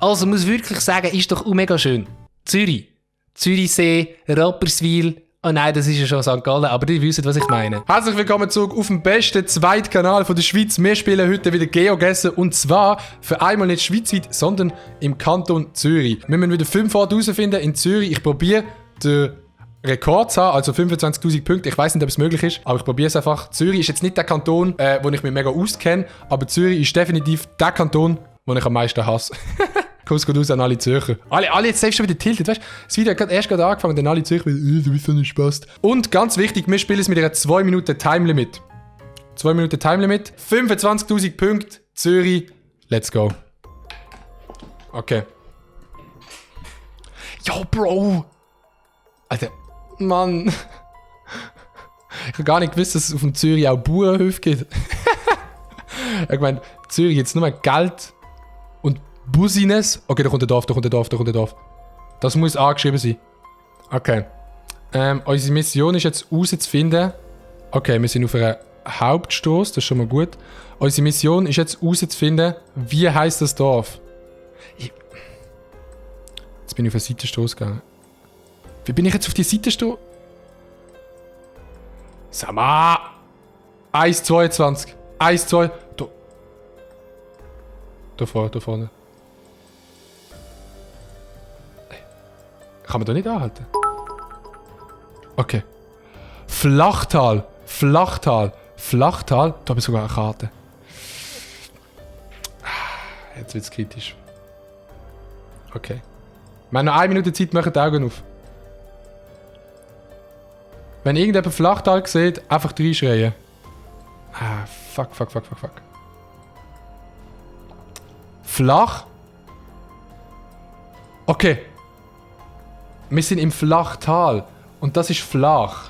Also muss wirklich sagen, ist doch mega schön. Zürich. Zürichsee, Rapperswil. Oh nein, das ist ja schon St. Gallen, aber die wissen, was ich meine. Herzlich willkommen zurück auf dem besten Zweitkanal von der Schweiz. Wir spielen heute wieder GeoGuessr und zwar für einmal nicht schweizweit, sondern im Kanton Zürich. Wir müssen wieder 5 Orte herausfinden in Zürich. Ich probiere den Rekord zu haben, also 25'000 Punkte. Ich weiß nicht, ob es möglich ist, aber ich probiere es einfach. Zürich ist jetzt nicht der Kanton, wo ich mich mega auskenne, aber Zürich ist definitiv der Kanton, den ich am meisten hasse. Kuss geht aus an alle Zürcher. Alle jetzt selbst schon wieder tiltet, weißt du? Das Video hat erst gerade angefangen, dann alle Zürcher wieder, du bist so nicht Spaß. Und ganz wichtig, wir spielen es mit einer 2 Minuten Time Limit. 2 Minuten Time Limit, 25'000 Punkte, Zürich, let's go. Okay. Yo, Bro! Alter, Mann. Ich habe gar nicht gewusst, dass es auf dem Zürich auch Bauernhöfe gibt. Ich meine, Zürich jetzt nur mehr Geld und Busines. Okay, da kommt ein Dorf. Das muss angeschrieben sein. Okay. Unsere Mission ist jetzt herauszufinden. Okay, wir sind auf einer Hauptstrasse, das ist schon mal gut. Unsere Mission ist jetzt herauszufinden, wie heisst das Dorf. Jetzt bin ich auf eine Seitenstrasse gegangen. Wie bin ich jetzt auf die Seitenstrasse? Sag mal! 1,22. 1,2. Da vorne. Kann man da nicht anhalten? Okay. Flachtal. Da habe ich sogar eine Karte. Jetzt wird es kritisch. Okay. Wir haben noch 1 Minute Zeit, machen die Augen auf. Wenn irgendjemand Flachtal sieht, einfach reinschreien. Ah, fuck. Flach? Okay. Wir sind im Flachtal. Und das ist flach.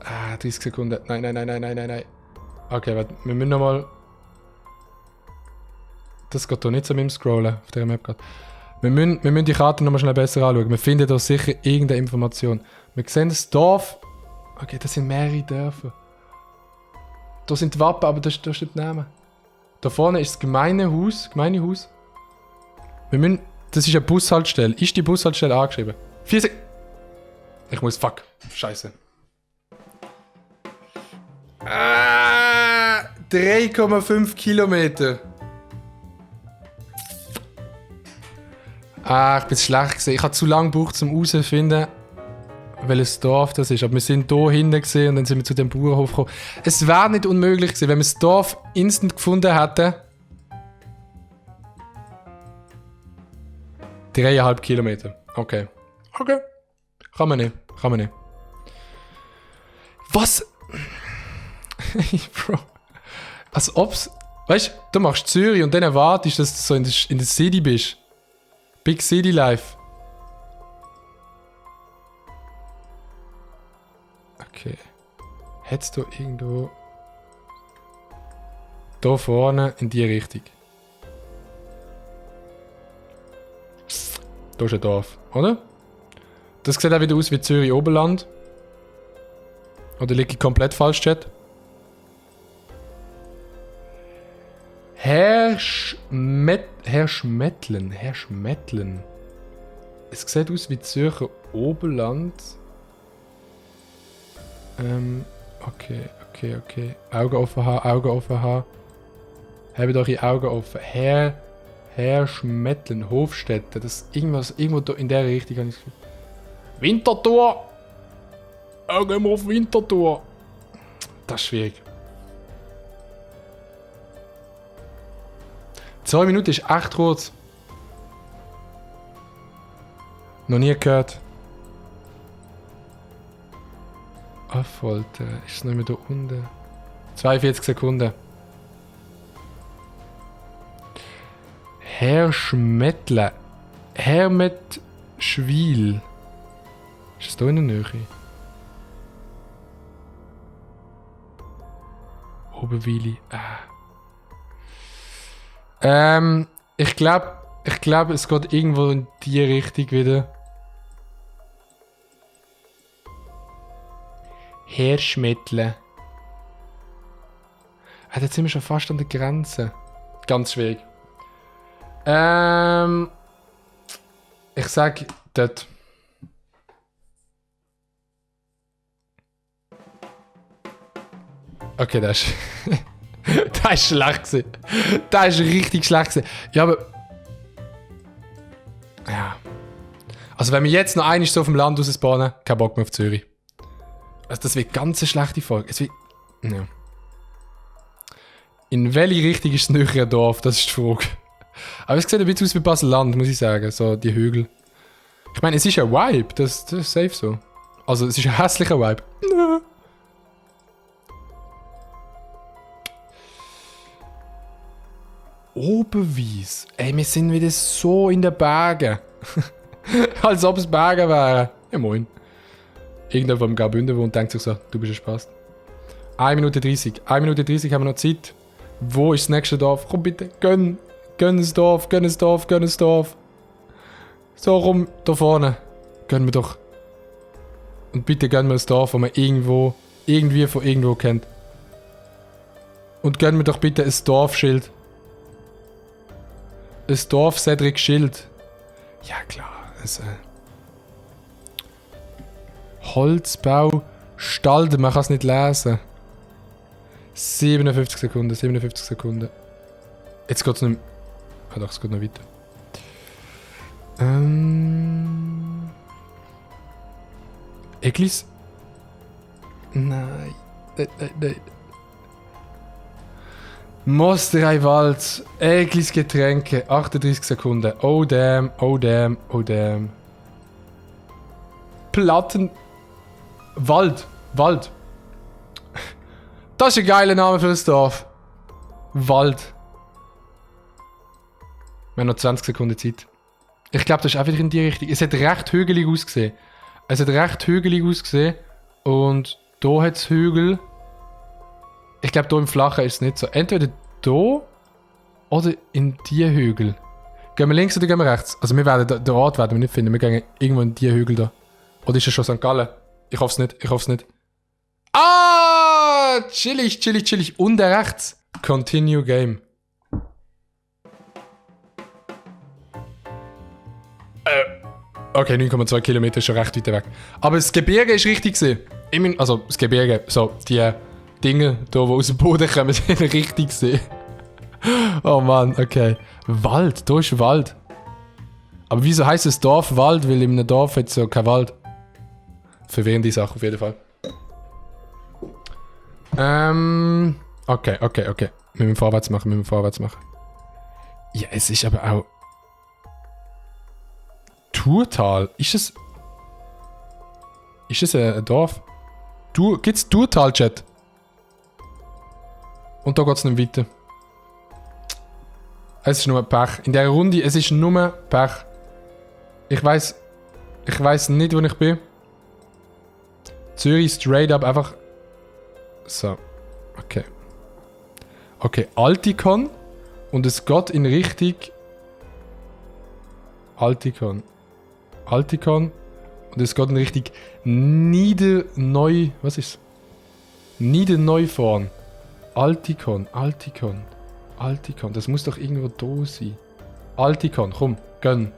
Ah, 30 Sekunden. Nein. Okay, warte. Wir müssen nochmal... Das geht doch nicht so mit dem Scrollen auf dieser Map gerade. Wir müssen die Karte nochmal schnell besser anschauen. Wir finden da sicher irgendeine Information. Wir sehen das Dorf. Okay, das sind mehrere Dörfer. Da sind die Wappen, aber da steht der Name. Da vorne ist das Gemeindehaus. Das ist eine Bushaltestelle. Ist die Bushaltestelle angeschrieben? 4 Sekunden. Ich muss... Fuck. Scheiße. 3,5 Kilometer. Ich bin schlecht gesehen. Ich habe zu lange gebraucht, um herauszufinden, welches Dorf das ist. Aber wir sind hier hinten gesehen und dann sind wir zu dem Bauernhof gekommen. Es wäre nicht unmöglich gewesen, wenn wir das Dorf instant gefunden hätten. 3,5 Kilometer. Okay. Kann man nicht. Was? Bro. Als ob's... Weißt du, du machst Zürich und dann erwartest, dass du so in der City bist. Big City Life. Okay. Hättest du irgendwo... Da vorne in die Richtung. Da ist ein Dorf, oder? Das sieht auch wieder aus wie Zürich Oberland. Oder liege ich komplett falsch, Chat? Herschmettlen. Es sieht aus wie Zürcher Oberland. Okay. Augen offen haben. Habt eure Augen offen. Herschmettlen, Hofstätte. Das ist irgendwo da in der Richtung, habe ich das Gefühl. Winterthur! Augen auf Winterthur! Das ist schwierig. 2 Minuten ist echt kurz. Noch nie gehört. Affolter. Ist es nicht mehr da unten? 42 Sekunden. Herschmettlen. Hermetschwil. Ist es da in der Nähe? Oberwili. Ich glaube, es geht irgendwo in die Richtung wieder. Hirschmittel. Jetzt sind wir schon fast an der Grenze. Ganz schwierig. Ich sag dort. Okay, das ist. Das ist schlecht gewesen. Das ist richtig schlecht gewesen. Ja, aber. Ja. Also, wenn wir jetzt noch einmal so auf dem Land rausbahnen, kein Bock mehr auf Zürich. Also, das wird ganz eine schlechte Folge. Es wird. Ja. In welche Richtung ist das nähere Dorf? Das ist die Frage. Aber es sieht ein bisschen aus wie Basel-Land, muss ich sagen. So, die Hügel. Ich meine, es ist ein Vibe. Das ist safe so. Also, es ist ein hässlicher Vibe. Oberwies. Ey, wir sind wieder so in den Bergen. Als ob es Berge wären. Ja, moin. Irgendjemand, der im Graubünden wohnt, denkt sich so, du bist ein Spaß. 1 Minute 30. 1 Minute 30 haben wir noch Zeit. Wo ist das nächste Dorf? Komm bitte, gönn. Gönn das Dorf, gönn das Dorf, gönn das Dorf. So rum, da vorne. Gönn wir doch. Und bitte gönn mir das Dorf, das man irgendwie von irgendwo kennt. Und gönn mir doch bitte ein Dorfschild. Ein Dorf Cedric Schild. Ja klar. Holzbau. Stalden, man kann es nicht lesen. 57 Sekunden, 57 Sekunden. Jetzt geht es nicht mehr. Ah doch, es geht noch weiter. Eglis? Nein. Nein. Mosterei-Wald. Eglis Getränke. 38 Sekunden. Oh damn, oh damn, oh damn. Platten. Wald. Wald. Das ist ein geiler Name für das Dorf. Wald. Wir haben noch 20 Sekunden Zeit. Ich glaube, das ist auch wieder in die Richtung. Es hat recht hügelig ausgesehen. Und hier hat es Hügel. Ich glaube, hier im Flachen ist es nicht so. Entweder hier oder in die Hügel. Gehen wir links oder gehen wir rechts? Also wir werden den Ort werden wir nicht finden. Wir gehen irgendwo in die Hügel da. Oder ist es schon St. Gallen? Ich hoffe es nicht. Ah! Chillig. Und der rechts. Continue Game. Okay, 9,2 Kilometer ist schon recht weit weg. Aber das Gebirge ist richtig gewesen. Also das Gebirge, so die Dinge, die aus dem Boden kommen, sind richtig gewesen. Oh Mann, okay. Wald, da ist Wald. Aber wieso heisst es Dorf Wald? Weil in einem Dorf hat es ja kein Wald. Verwirrende Sache auf jeden Fall. Okay. Müssen wir vorwärts machen. Ja, es ist aber auch... Thurtal? Ist es ein Dorf? Gibt's Thurtal, Chat? Und da geht's nicht weiter. Es ist nur Pech. In dieser Runde, es ist nur Pech. Ich weiss nicht, wo ich bin. Zürich straight up einfach... So. Okay, Altikon. Und es geht in Richtung... Altikon. Und es geht in Richtung Niederneu... Was ist es? Niederneufahren. Altikon. Das muss doch irgendwo da sein. Altikon, komm, gönn.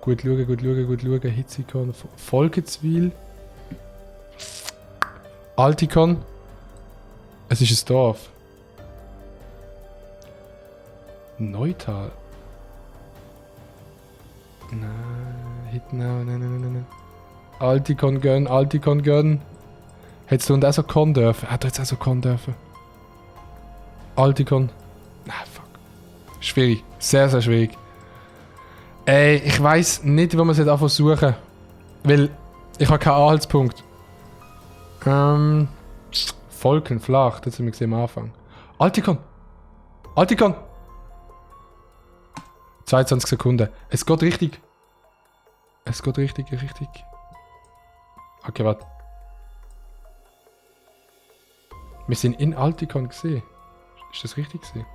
Gut schauen. Hitzikon. Volketswil. Altikon. Es ist ein Dorf. Neutal. Nein. Altikon gönn. Hättest du und auch so kommen dürfen? Hat er jetzt auch so kommen dürfen? Altikon. Fuck. Schwierig. Sehr, sehr schwierig. Ey, ich weiss nicht, wo man es anfangen suchen. Weil ich habe keinen Anhaltspunkt. Volken, flach. Das haben wir gesehen am Anfang. Altikon. 22 Sekunden. Es geht richtig. Okay, warte. Wir sind in Altikon gesehen. Ist das richtig gewesen?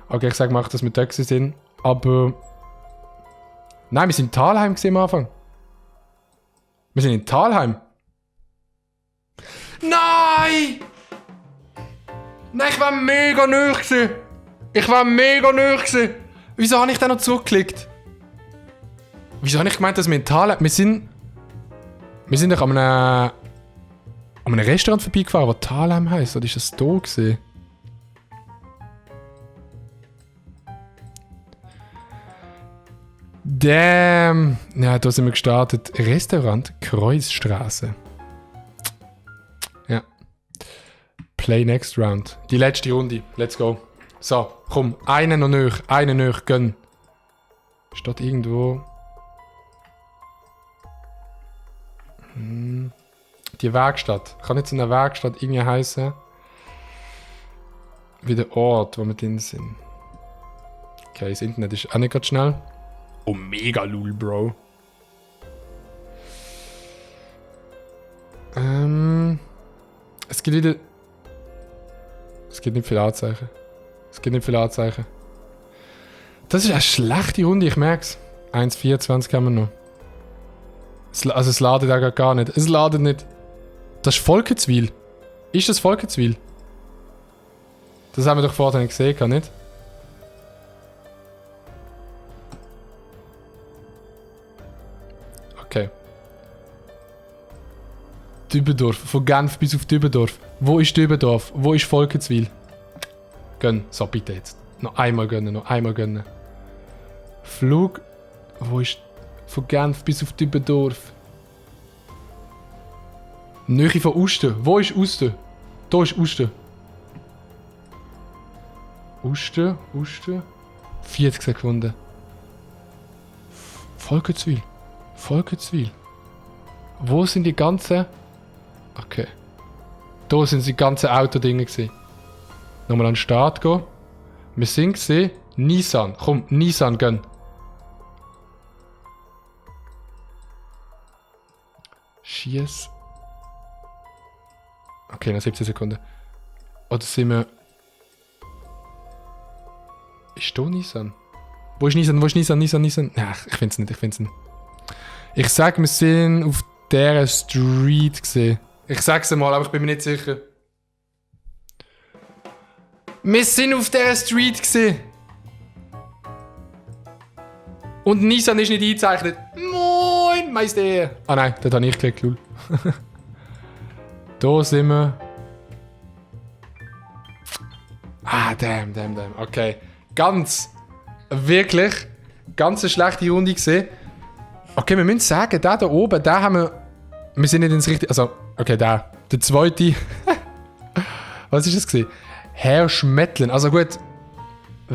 Okay, ich sage mal, dass wir da sind. Aber... Nein, wir sind in Thalheim gesehen am Anfang. Wir sind in Thalheim. Nein! Nein, ich war mega nahe gewesen. Ich war mega nahe gewesen. Wieso habe ich da noch zurückgeklickt? Wieso habe ich gemeint, dass wir in Thalheim... Wir sind doch an einem Restaurant vorbeigefahren, das Thalheim heisst. Oder ist das da gewesen? Damn. Ja, da sind wir gestartet. Restaurant Kreuzstraße. Ja. Play next round. Die letzte Runde. Let's go. So, komm. Einen noch nicht. Einen nicht. Gönn. Steht irgendwo... Die Werkstatt. Kann jetzt in der Werkstatt irgendwie heißen wie der Ort, wo wir drin sind. Okay, das Internet ist auch nicht gerade schnell. Oh, mega lul, Bro. Es gibt wieder... Es gibt nicht viele Anzeichen. Das ist eine schlechte Runde, ich merk's. 1,24 haben wir noch. Also es ladet ja gar nicht. Es ladet nicht. Das ist Volkenswil. Ist das Volkenswil? Das haben wir doch vorher nicht gesehen, nicht? Okay. Dübendorf. Von Genf bis auf Dübendorf. Wo ist Dübendorf? Wo ist Volkenswil? Gönn. So, bitte jetzt. Noch einmal gönnen. Flug. Wo ist... Von Genf bis auf Dübendorf. Nähe von Uster. Wo ist Uster? Da ist Uster. Uster. 40 Sekunden. Volkenswil. Wo sind die ganzen... Okay. Da sind die ganzen Autodinge gewesen. Nochmal an den Start gehen. Wir sind gesehen. Nissan. Komm, Nissan, gönn. Schieß. Okay, noch 17 Sekunden. Oder sind wir... Ist da Nissan? Wo ist Nissan? Ach, ich find's nicht. Ich sag, wir sind auf dieser Street gesehen. Ich sag's mal, aber ich bin mir nicht sicher. Wir sind auf dieser Street gesehen. Und Nissan ist nicht eingezeichnet. Moin, Meister. Ah nein, dort habe ich geklickt, lul. Da sind wir. Ah, damn. Okay. Wirklich eine schlechte Runde gesehen. Okay, wir müssen sagen, da oben, da haben wir... Wir sind nicht ins richtige... Also, okay, da. Der zweite... Was ist das gewesen? Herr Schmettlen. Also gut,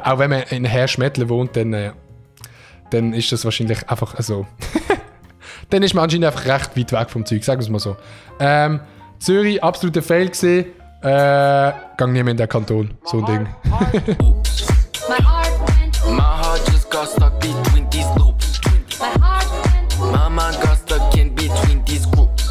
auch wenn man in Herr Schmettlen wohnt, dann ist das wahrscheinlich einfach so. Dann ist man anscheinend einfach recht weit weg vom Zeug, sagen wir es mal so. Zürich, absoluter Fail gesehen. Gang nicht mehr in den Kanton. So ein Ding. My heart just got stuck